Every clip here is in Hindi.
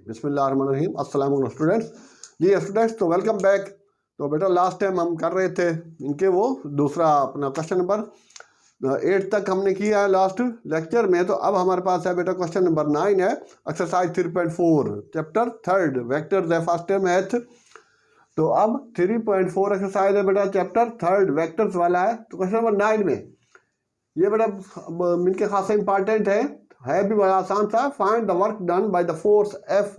बिस्मिल्लाहिर्रहमानिर्रहीम। अस्सलाम वालेकुम स्टूडेंट्स। जी स्टूडेंट्स, तो वेलकम बैक। तो बेटा लास्ट टाइम हम कर रहे थे इनके वो दूसरा अपना क्वेश्चन नंबर 8 तक हमने किया है लास्ट लेक्चर में। तो अब हमारे पास है बेटा क्वेश्चन नंबर 9 है, एक्सरसाइज 3.4 चैप्टर 3 वेक्टर्स है फर्स्ट मैथ। तो अब 3.4 एक्सरसाइज है बेटा चैप्टर 3 वेक्टर्स वाला है। तो क्वेश्चन नंबर 9 में ये बेटा इनके खासा इंपॉर्टेंट है भी बड़ा आसान सा। Find the work done by the force F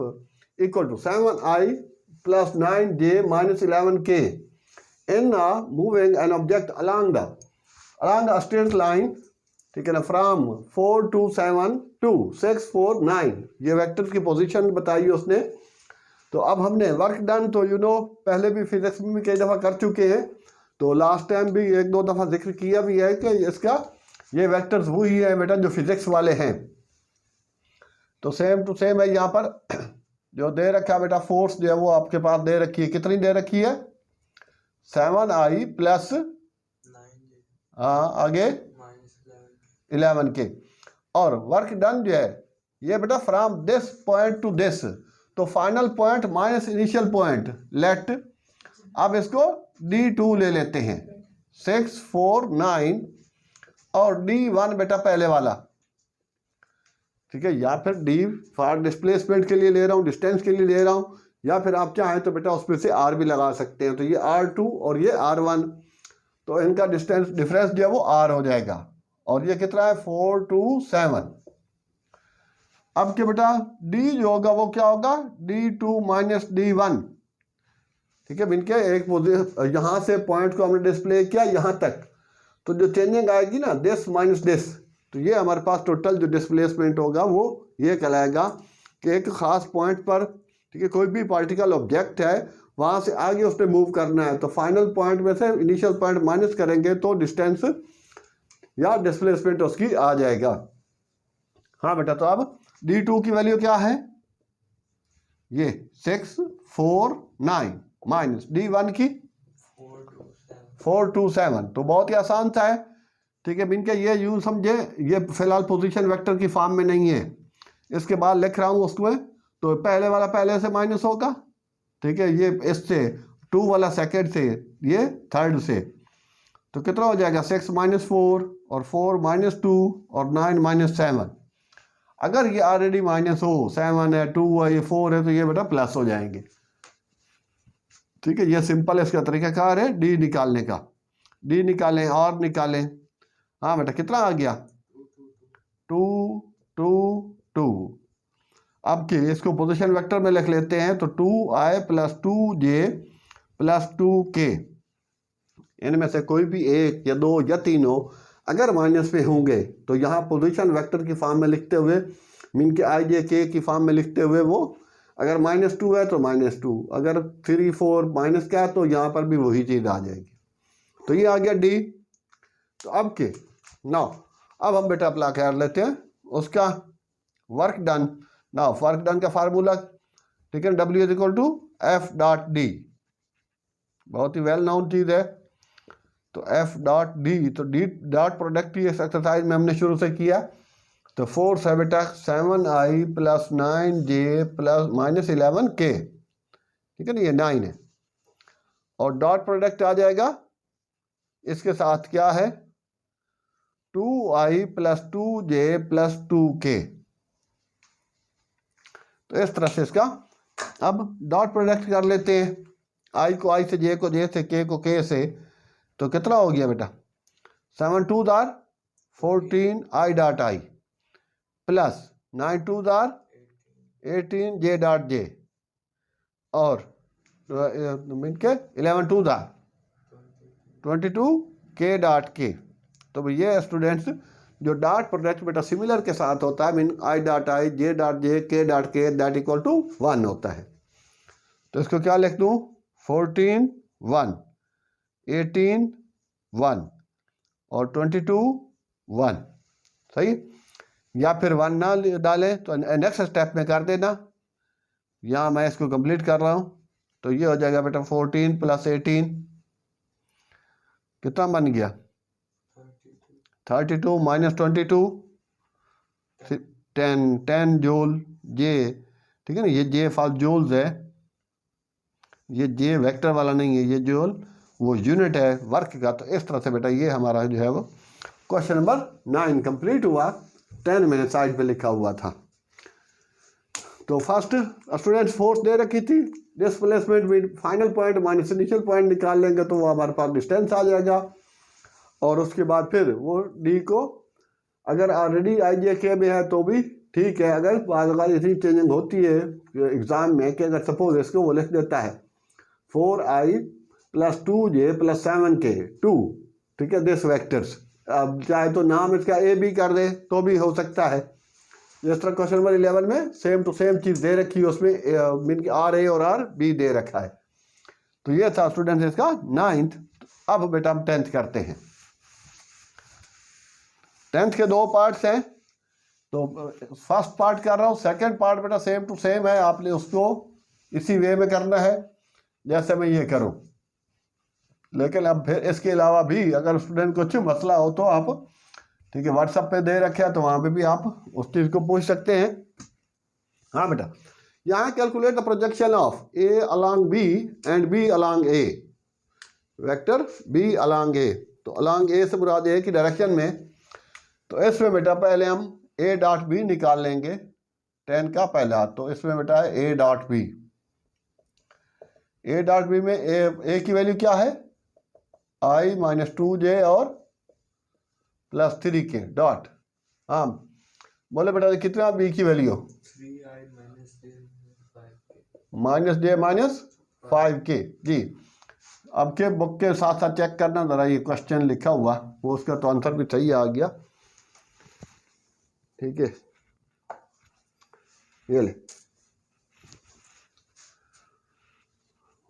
equal to 7I + 9J - 11K in moving an object along the straight line, ठीक है ना, फ्रॉम 4 to 7 to 6 4 9। ये वेक्टर की पोजीशन बताई उसने। तो अब हमने वर्क डन तो पहले भी फिजिक्स में भी कई दफ़ा कर चुके हैं। तो लास्ट टाइम भी 1-2 दफ़ा जिक्र किया भी है कि इसका ये वेक्टर्स वही है बेटा जो फिजिक्स वाले हैं। तो सेम टू सेम है यहाँ पर जो दे रखा है बेटा फोर्स जो है वो आपके पास दे रखी है। कितनी दे रखी है? 7I + आगे -11K। और वर्क डन जो है ये बेटा from this point to this, तो final point minus initial point लेट। अब इसको D2 ले लेते हैं, 6 4 9 और D1 बेटा पहले वाला, ठीक है। या फिर D फॉर डिस्प्लेसमेंट के लिए ले रहा हूँ, डिस्टेंस के लिए ले रहा हूँ, या फिर आप चाहें तो बेटा उसमें से R भी लगा सकते हैं। तो ये R2 और ये R1, तो इनका डिफरेंस जो है वो R हो जाएगा। और ये कितना है? 4 to 7। अब क्या बेटा D जो होगा वो क्या होगा? D2 - D1, ठीक है। इनके एक पोजीशन यहाँ से पॉइंट को हमने डिस्प्ले किया यहाँ तक, तो जो चेंजिंग आएगी ना दिस माइनस दिस, तो ये हमारे पास टोटल जो डिस्प्लेसमेंट होगा वो ये कहलाएगा कि एक ख़ास पॉइंट पर, ठीक है, कोई भी पार्टिकल ऑब्जेक्ट है वहाँ से आगे उसने मूव करना है। तो फाइनल पॉइंट में से इनिशियल पॉइंट माइनस करेंगे तो डिस्टेंस या डिस्प्लेसमेंट उसकी आ जाएगा। हाँ बेटा, तो अब D2 की वैल्यू क्या है? ये 6 4 9 माइनस D1 की 4 to 7। तो बहुत ही आसान सा है, ठीक है। इनके ये यूज समझे, ये फिलहाल पोजीशन वेक्टर की फॉर्म में नहीं है। इसके बाद लिख रहा हूँ उसमें, तो पहले वाला पहले से माइनस होगा, ठीक है। ये इससे 2 वाला सेकेंड से, ये थर्ड से, तो कितना हो जाएगा? 6 - 4 और 4 - 2 और 9 - 7। अगर ये ऑलरेडी माइनस हो, 7 है 2 है ये 4 है, तो ये बेटा प्लस हो जाएंगे, ठीक है। ये सिंपल इसका तरीकाकार है D निकालने का। D निकालें और निकालें। हाँ बेटा कितना आ गया? 2 2 2। अब के इसको पोजीशन वेक्टर में लिख लेते हैं। तो 2I + 2J + 2K, इनमें से कोई भी एक या दो या तीनों अगर माइनस में होंगे तो यहाँ पोजीशन वेक्टर की फॉर्म में लिखते हुए, मीन के IJ की फॉर्म में लिखते हुए, वो अगर -2 है तो -2, अगर 3 4 माइनस क्या है तो यहाँ पर भी वही चीज़ आ जाएगी। तो ये आ गया D। तो अब के नाउ अब हम बेटा अप्लाई कर लेते हैं उसका work done. Now work done का फार्मूला, ठीक है, W = F.D। बहुत ही वेल नाउन चीज़ है। तो F.D, तो D डॉट प्रोडक्ट ही इस एक्सरसाइज में हमने शुरू से किया। तो फोर्स है बेटा 7I + 9J + -11K, ठीक है ना, ये 9 है। और डॉट प्रोडक्ट आ जाएगा इसके साथ क्या है? 2I + 2J + 2K। तो इस तरह से इसका अब डॉट प्रोडक्ट कर लेते हैं। I को I से, J को J से, K को K से। तो कितना हो गया बेटा? 7 2 14 I.I + 9 2 18 J.J और के 11 2 22 K.K। तो ये स्टूडेंट्स जो डॉट प्रोडक्ट बेटा सिमिलर के साथ होता है, mean I.I J.J K.K that equal to 1 होता है। तो इसको क्या लिख दूँ? 14 1 18 1 और 22 1, सही। या फिर 1 ना डालें तो नेक्स्ट स्टेप में कर देना। यहाँ मैं इसको कंप्लीट कर रहा हूँ। तो ये हो जाएगा बेटा 14 + 18 कितना बन गया? 32 - 22 10 10 जूल J, ठीक है ना, ये जे फॉर जूल्स है, ये जे वेक्टर वाला नहीं है, ये जूल वो यूनिट है वर्क का। तो इस तरह से बेटा ये हमारा जो है वो क्वेश्चन नंबर 9 कंप्लीट हुआ। 10 मैंने साइड पे लिखा हुआ था। तो फर्स्ट स्टूडेंट्स फोर्स दे रखी थी, displacement with final point minus initial point निकाल लेंगे तो वो हमारे पास डिस्टेंस आ जाएगा। और उसके बाद फिर वो डी को अगर ऑलरेडी आई जे के में है तो भी ठीक है, अगर बार इतनी चेंजिंग होती है एग्जाम में कि अगर सपोज इसको वो लिख देता है 4i + 2j + 7k 2, ठीक है, दिस वेक्टर्स, अब चाहे तो नाम इसका ए बी कर दे तो भी हो सकता है। जिस तरह क्वेश्चन नंबर 11 में सेम टू सेम चीज़ दे रखी है, उसमें मीन आर ए और आर बी दे रखा है। तो ये था स्टूडेंट्स इसका 9th। अब बेटा हम 10th करते हैं। 10th के 2 पार्ट्स हैं, तो फर्स्ट पार्ट कर रहा हूँ, सेकंड पार्ट बेटा सेम टू सेम है, आपने उसको इसी वे में करना है जैसे मैं ये करूँ। लेकिन अब फिर इसके अलावा भी अगर स्टूडेंट को कुछ मसला हो तो आप, ठीक है, व्हाट्सएप पे दे रखे हैं तो वहाँ पे भी आप उस चीज़ को पूछ सकते हैं। हाँ बेटा, यहाँ calculate the projection of A along B and B along A, vector B along A. तो अलॉन्ग ए से मुराद ए की डायरेक्शन में, तो इसमें बेटा पहले हम ए डॉट बी निकाल लेंगे 10 का पहला। तो इसमें बेटा है A dot B. A dot B में ए की वैल्यू क्या है, i - 2j और +3k डॉट। हाँ बोले बेटा कितना बी की वैल्यू, -j - 5k जी। अब के बुक के साथ साथ चेक करना ज़रा, ये क्वेश्चन लिखा हुआ वो उसका तो आंसर भी सही आ गया, ठीक है। ये ले,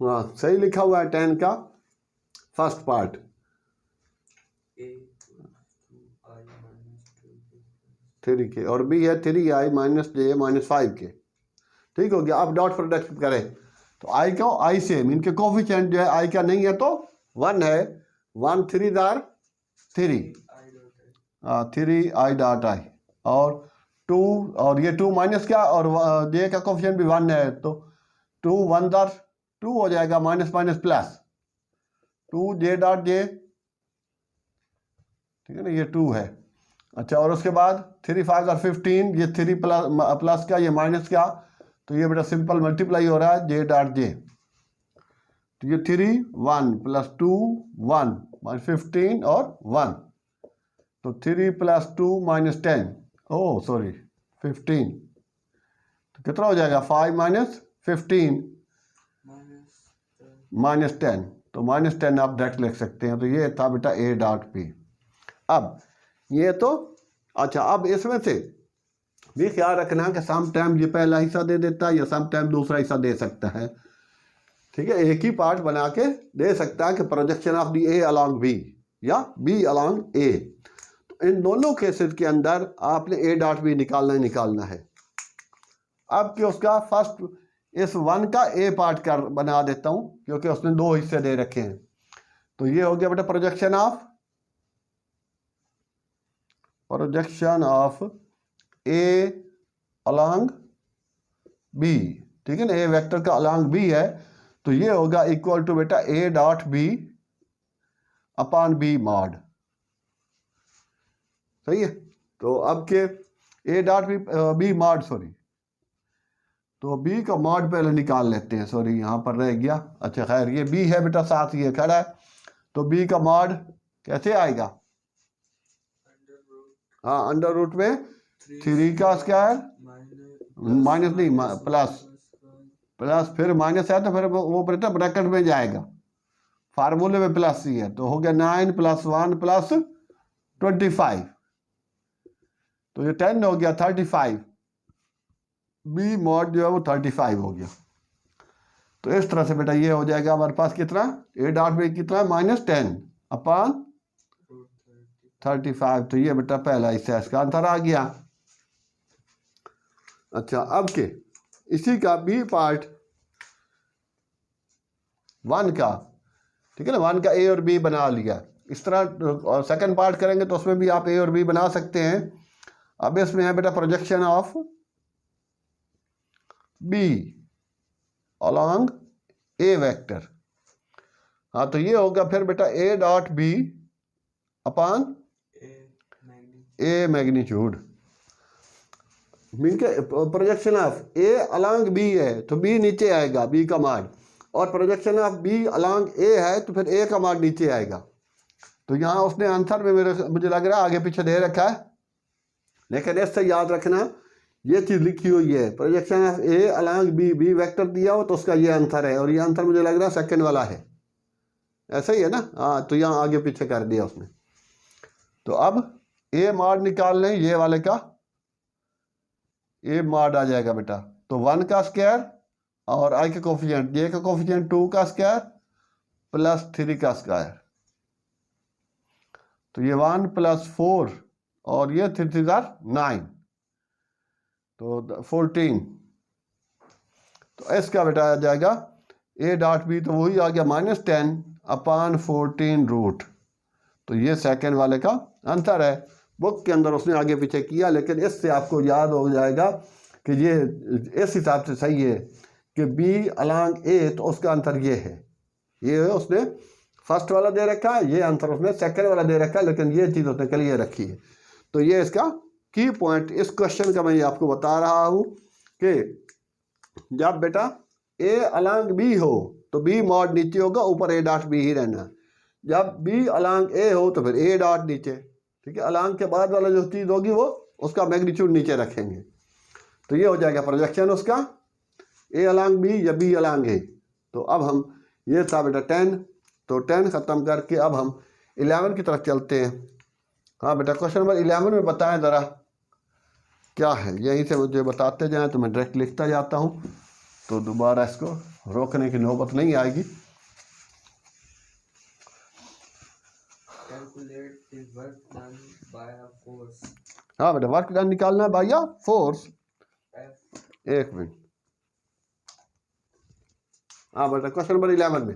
हाँ सही लिखा हुआ है 10 का फर्स्ट पार्ट। थ्री के और बी है 3i - j - 5k, ठीक हो गया। अब डॉट प्रोडक्ट करें तो आई को आई से मीन के कोफिशिएंट जो है आई का नहीं है तो 1 है, 1 3 दार 3, 3i डॉट आई और 2, और ये 2 माइनस क्या, और जे का कोफिशिएंट भी 1 है तो 2 1 दार 2 हो जाएगा, minus minus plus 2j dot J, ठीक है ना, ये 2 है। अच्छा, और उसके बाद 3 5 और 15, ये 3 प्लस का, ये माइनस का, तो ये बेटा सिंपल मल्टीप्लाई हो रहा है j डॉट जे। तो ये 3 1 + 2 1 15 और 1, तो 3 + 2 - 10, ओह सॉरी 15, तो कितना हो जाएगा 5 - 15 - 10, तो -10 आप डायरेक्ट लिख सकते हैं। तो ये था बेटा ए डॉट पी। अब ये तो अच्छा, अब इसमें से भी ख्याल रखना कि सम टाइम ये पहला हिस्सा दे देता है या सम टाइम दूसरा हिस्सा दे सकता है, ठीक है, एक ही पार्ट बना के दे सकता है कि projection of the A along B या बी अलॉन्ग ए। तो इन दोनों केसेस के अंदर आपने ए डॉट बी निकालना है। अब कि उसका फर्स्ट इस 1 का ए पार्ट कर बना देता हूँ क्योंकि उसने 2 हिस्से दे रखे हैं। तो ये हो गया बेटा projection of A along B, ठीक है ना, ए वेक्टर का अलॉन्ग बी है, तो ये होगा इक्वल टू बेटा A dot B upon B mod, सही है। तो अब के A dot B mod, sorry, तो बी का मॉड पहले निकाल लेते हैं, सॉरी यहाँ पर रह गया। अच्छा खैर, ये बी है बेटा साथ ये खड़ा है, तो बी का मॉड कैसे आएगा, हाँ अंडर रूट में 3 का स्क्वायर माइनस नहीं प्लस फिर माइनस है तो फिर वो बेटा ब्रैकेट में जाएगा, फार्मूले में प्लस ही है, तो हो गया 9 + 1 + 25, तो ये 10 हो गया 35, बी मॉड जो है वो 35 हो गया। तो इस तरह से बेटा ये हो जाएगा हमारे पास कितना, ए डॉट बी कितना -10 अपॉन 35, तो ये बेटा पहला हिस्सा इसका आंसर आ गया। अच्छा, अब के इसी का बी पार्ट 1 का, ठीक है ना, 1 का ए और बी बना लिया। इस तरह सेकंड पार्ट करेंगे तो उसमें भी आप ए और बी बना सकते हैं। अब इसमें है बेटा projection of B along A vector. हाँ तो ये होगा फिर बेटा A dot B upon A magnitude. Mean के projection of A along B है तो बी नीचे आएगा, बी का मान, और projection of B along A है तो फिर ए का मान नीचे आएगा। तो यहाँ उसने आंसर में मुझे लग रहा है आगे पीछे दे रखा है, लेकिन इससे याद रखना ये चीज़ लिखी हुई है, projection of A along B, B vector दिया हो तो उसका ये आंसर है, और ये आंसर मुझे लग रहा है सेकंड वाला है, ऐसा ही है ना। हाँ तो यहाँ आगे पीछे कर दिया उसने। तो अब ए मॉड निकाल लें, ये वाले का ए मॉड आ जाएगा बेटा, तो 1 का स्क्वायर और आई का कोफिशिएंट, जे का कोफिशिएंट 2 का स्क्वायर प्लस 3 का स्क्वायर, तो ये 1 प्लस 4 और ये 3 3 9, तो 14। तो इसका बेटा आ जाएगा ए डॉट बी, तो वही आ गया -10 अपॉन 14 रूट। तो ये सेकंड वाले का आंसर है। बुक के अंदर उसने आगे पीछे किया, लेकिन इससे आपको याद हो जाएगा कि ये इस हिसाब से सही है कि बी अलॉन्ग ए, तो उसका आंसर ये है। ये उसने फर्स्ट वाला दे रखा है, ये आंसर उसने सेकंड वाला दे रखा है, लेकिन ये चीज़ उसने क्लियर रखी है। तो ये इसका की पॉइंट इस क्वेश्चन का मैं ये आपको बता रहा हूँ कि जब बेटा ए अलॉन्ग बी हो तो बी मॉड नीचे होगा, ऊपर ए डॉट बी ही रहना। जब बी अलॉन्ग ए हो तो फिर ए डॉट नीचे, ठीक है। अलॉन्ग के बाद वाला जो चीज़ होगी वो उसका मैग्नीट्यूड नीचे रखेंगे। तो ये हो जाएगा प्रोजेक्शन उसका, ए अलॉन्ग बी या बी अलॉन्ग ए। तो अब हम ये था बेटा 10, तो 10 ख़त्म करके अब हम 11 की तरफ चलते हैं। हाँ बेटा क्वेश्चन नंबर 11 में बताएं ज़रा क्या है, यहीं से मुझे बताते जाएं तो मैं डायरेक्ट लिखता जाता हूँ, तो दोबारा इसको रोकने की नौबत नहीं आएगी। हाँ बेटा वर्क डन निकालना है बाय फोर्स। एक मिनट, हाँ बेटा क्वेश्चन नंबर 11 में,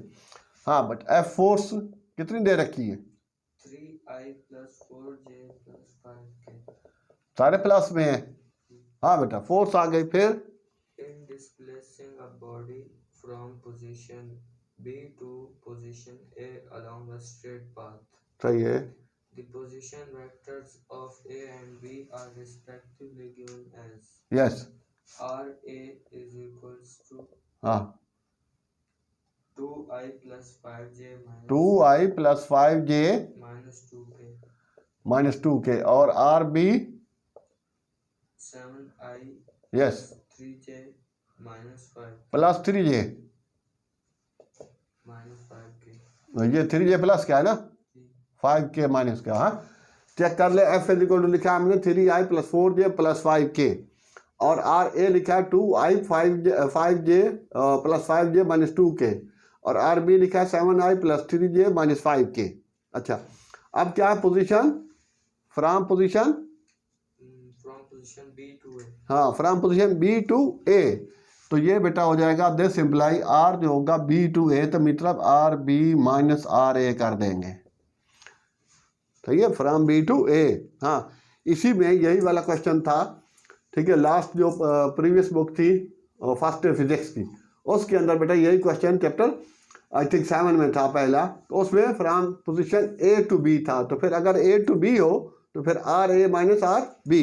हाँ बट एफ फोर्स कितनी दे रखी है? 3i + 4j + 5k, सारे प्लस में है। हाँ बेटा फोर्स आ गई, फिर in displacing a body from position B to position A along a straight path. सही है। The position vectors of A and B are respectively given as yes RA is equals to हाँ 2i + 5j 2i + 5j -2k और R B 7i yes + 3j -5 + 3j -5k। ये 3j प्लस क्या है ना 5k माइनस का। हाँ चेक कर ले, एफ इज इक्वल टू लिखा है हमने 3i + 4j + 5k, और आर ए लिखा है 2i 5j + 5j -2k, और आर बी लिखा है 7i + 3j -5k। अच्छा अब क्या है position, from position B to A। हाँ from position B to A, तो ये बेटा हो जाएगा दिस इम्प्लाई आर जो होगा B to A, तो मतलब R B minus R A कर देंगे। तो ये फ्रॉम B to A। हाँ इसी में यही वाला क्वेश्चन था, ठीक है। लास्ट जो प्रीवियस बुक थी फर्स्ट फिजिक्स की, उसके अंदर बेटा यही क्वेश्चन चैप्टर आई थिंक 7 में था पहला, तो उसमें from position A to B था। तो फिर अगर A to B हो तो फिर R A minus R B.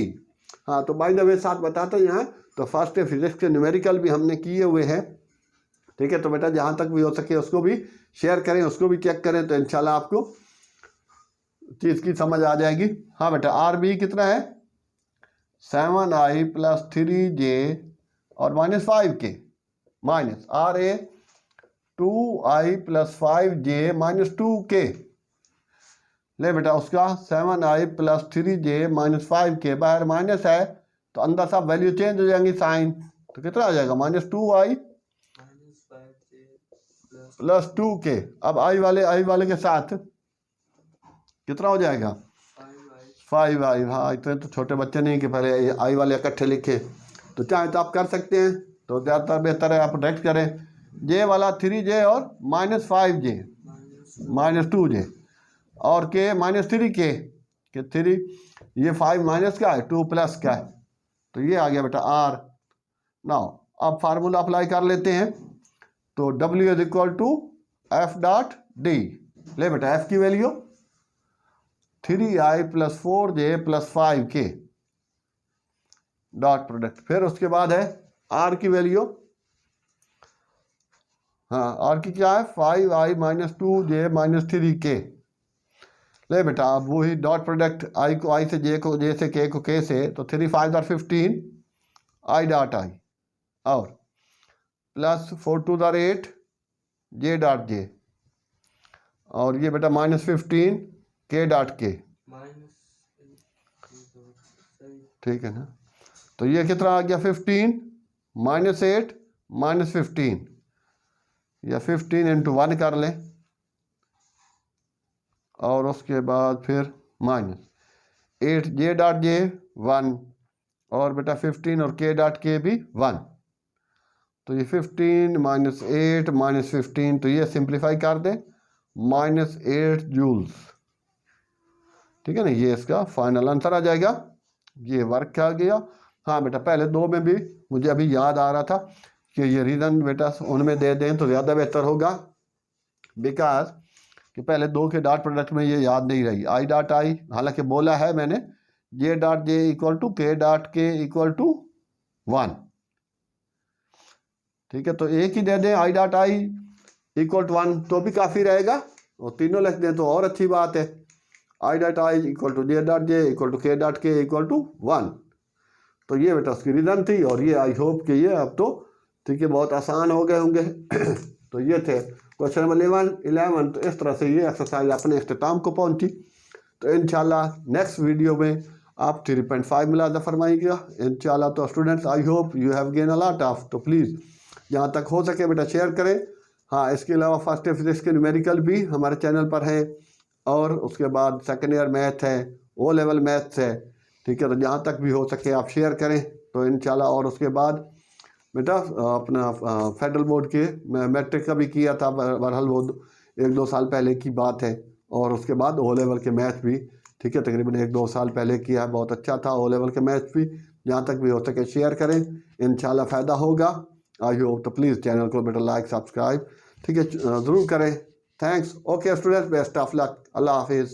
हाँ तो बाय द वे साथ बताते हैं यहाँ, तो फर्स्ट फिजिक्स के न्यूमेरिकल भी हमने किए हुए हैं, ठीक है। तो बेटा जहाँ तक भी हो सके उसको भी शेयर करें, उसको भी चेक करें, तो इंशाल्लाह आपको चीज़ की समझ आ जाएगी। हाँ बेटा आर बी कितना है 7i + 3j और -5k, minus R A 2i + 5j -2k। ले बेटा उसका 7i + 3j -5k, बाहर माइनस है तो अंदर सब वैल्यू चेंज हो जाएंगी साइन, तो कितना आ जाएगा -2i + 2k। अब आई वाले के साथ कितना हो जाएगा 5i। हाँ इतने तो छोटे बच्चे नहीं कि पहले आई वाले इकट्ठे लिखे, तो चाहे तो आप कर सकते हैं, तो ज़्यादातर बेहतर है आप डायरेक्ट करें। जे वाला 3j और -5j -2j और k -3k के 3, ये 5 माइनस का है 2 प्लस का है, तो ये आ गया बेटा आर। नाउ अब फार्मूला अप्लाई कर लेते हैं। तो W is equal to F dot D. ले बेटा एफ की value 3i + 4j + 5k dot product. फिर उसके बाद है आर की वैल्यू, हाँ आर की क्या है 5i - 2j - 3k। ले बेटा अब वही डॉट प्रोडक्ट आई को आई से जे को जे से के को के से, तो 3 5 are 15 i डॉट आई और प्लस 4 2 are 8 जे डॉट जे और ये बेटा -15 के डॉट के। ठीक है ना। तो ये कितना आ गया 15 -8 -15 या 15 × 1 कर लें और उसके बाद फिर -8 जे डॉट जे 1 और बेटा 15 और के डॉट के भी 1। तो ये 15 -8 -15 तो ये सिंप्लीफाई कर दें -8 जूल्स। ठीक है ना, ये इसका फाइनल आंसर आ जाएगा। ये वर्क आ गया। हाँ बेटा पहले दो में भी मुझे अभी याद आ रहा था कि ये रीज़न बेटा उनमें दे दें तो ज़्यादा बेहतर होगा, बिकॉज कि पहले दो के डॉट प्रोडक्ट में ये याद नहीं रही आई डॉट आई, हालांकि बोला है मैंने J dot J equal to K dot K equal to 1। ठीक है, तो एक ही दे दें I dot I equal to 1 तो भी काफ़ी रहेगा, और तीनों लिख दें तो और अच्छी बात है। I dot I equal to J dot J equal to K dot K equal to 1। तो ये बेटा उसकी रीज़न थी, और ये आई होप कि ये अब तो ठीक है बहुत आसान हो गए होंगे। तो ये थे क्वेश्चन नंबर 11। तो इस तरह से ये एक्सरसाइज अपने अख्ताम को पहुंची। तो इंशाल्लाह नेक्स्ट वीडियो में आप 3.5 मुलाज़ा फरमाइएगा इंशाल्लाह। तो students I hope you have gain a lot of, तो प्लीज़ जहाँ तक हो सके बेटा शेयर करें। हाँ इसके अलावा फर्स्ट ईयर फिजिक्स के न्यूमेरिकल भी हमारे चैनल पर है, और उसके बाद सेकेंड ईयर मैथ है, ओ लेवल मैथ्स है। ठीक है, तो जहाँ तक भी हो सके आप शेयर करें तो इंशाल्लाह। और उसके बाद बेटा अपना फेडरल बोर्ड के मैट्रिक का भी किया था, बहरहाल वो 1-2 साल पहले की बात है। और उसके बाद ओ लेवल के मैथ भी ठीक है तकरीबन 1-2 साल पहले किया है, बहुत अच्छा था ओ लेवल के मैथ भी। जहाँ तक भी हो सके शेयर करें, इंशाल्लाह फ़ायदा होगा। I hope. तो प्लीज़ चैनल को बेटा लाइक सब्सक्राइब ठीक है ज़रूर करें। Thanks. Okay students, best of luck. अल्लाह हाफिज़।